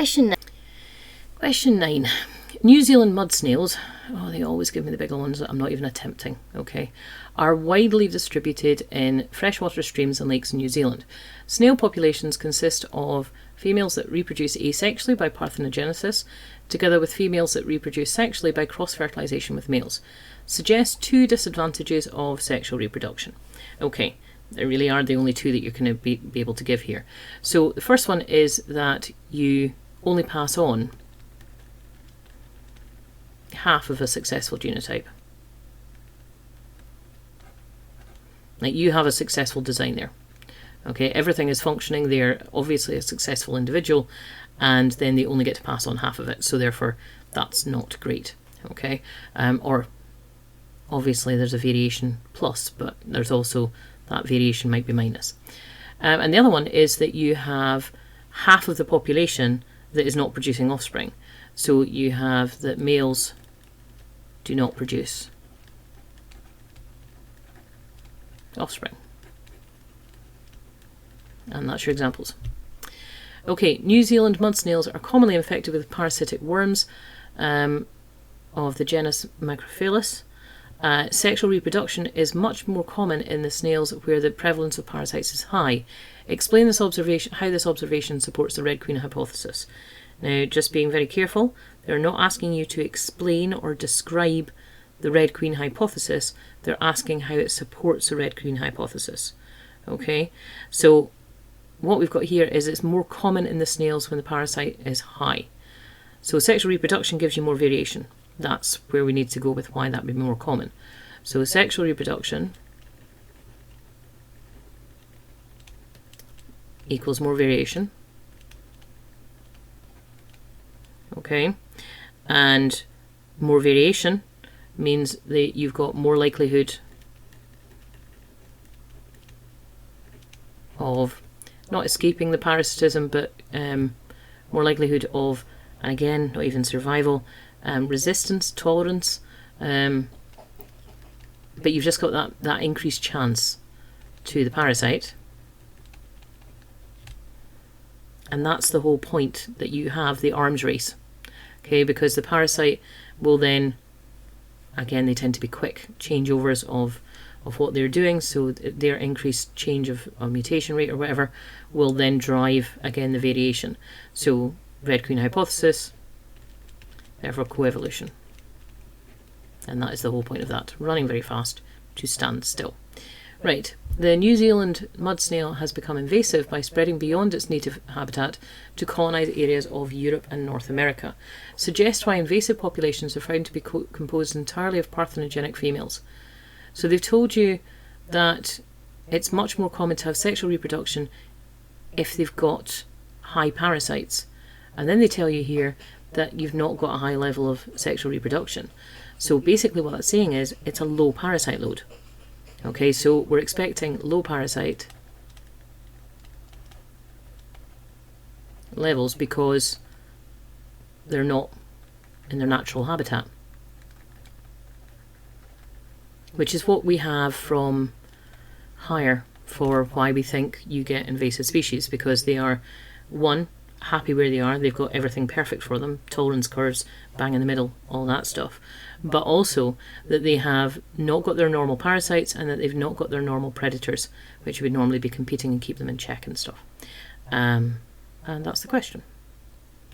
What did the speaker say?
Question 9. New Zealand mud snails, oh, they always give me the bigger ones that I'm not even attempting, okay, are widely distributed in freshwater streams and lakes in New Zealand. Snail populations consist of females that reproduce asexually by parthenogenesis, together with females that reproduce sexually by cross-fertilization with males. Suggest 2 disadvantages of sexual reproduction. Okay, there really are the only 2 that you're going to be able to give here. So the first one is that you only pass on half of a successful genotype. Like, you have a successful design there. Okay, everything is functioning. They're obviously a successful individual, and then they only get to pass on half of it. So therefore, that's not great. Okay, or obviously there's a variation plus, but there's also that variation might be minus. And the other one is that you have half of the population that is not producing offspring. So you have that males do not produce offspring. And that's your examples. Okay, New Zealand mud snails are commonly infected with parasitic worms of the genus Microphilus. Sexual reproduction is much more common in the snails where the prevalence of parasites is high. Explain this observation, how this observation supports the Red Queen hypothesis. Now, just being very careful, they're not asking you to explain or describe the Red Queen hypothesis. They're asking how it supports the Red Queen hypothesis. Okay, so what we've got here is it's more common in the snails when the parasite is high. So sexual reproduction gives you more variation. That's where we need to go with why that would be more common. So sexual reproduction equals more variation. Okay, and more variation means that you've got more likelihood of not escaping the parasitism, but more likelihood of, again, not even survival, resistance, tolerance, but you've just got that increased chance to the parasite. And that's the whole point, that you have the arms race. Okay, because the parasite will then, again, they tend to be quick changeovers of what they're doing, so their increased change of mutation rate or whatever will then drive, again, the variation. So Red Queen hypothesis, therefore coevolution. And that is the whole point of that, running very fast to stand still. Right, the New Zealand mud snail has become invasive by spreading beyond its native habitat to colonise areas of Europe and North America. Suggest why invasive populations are found to be composed entirely of parthenogenic females. So they've told you that it's much more common to have sexual reproduction if they've got high parasites. And then they tell you here that you've not got a high level of sexual reproduction. So basically what that's saying is it's a low parasite load. Okay, so we're expecting low parasite levels because they're not in their natural habitat, which is what we have from higher for why we think you get invasive species, because they are, one, happy where they are, they've got everything perfect for them, tolerance curves, bang in the middle, all that stuff, but also that they have not got their normal parasites and that they've not got their normal predators, which would normally be competing and keep them in check and stuff. And that's the question.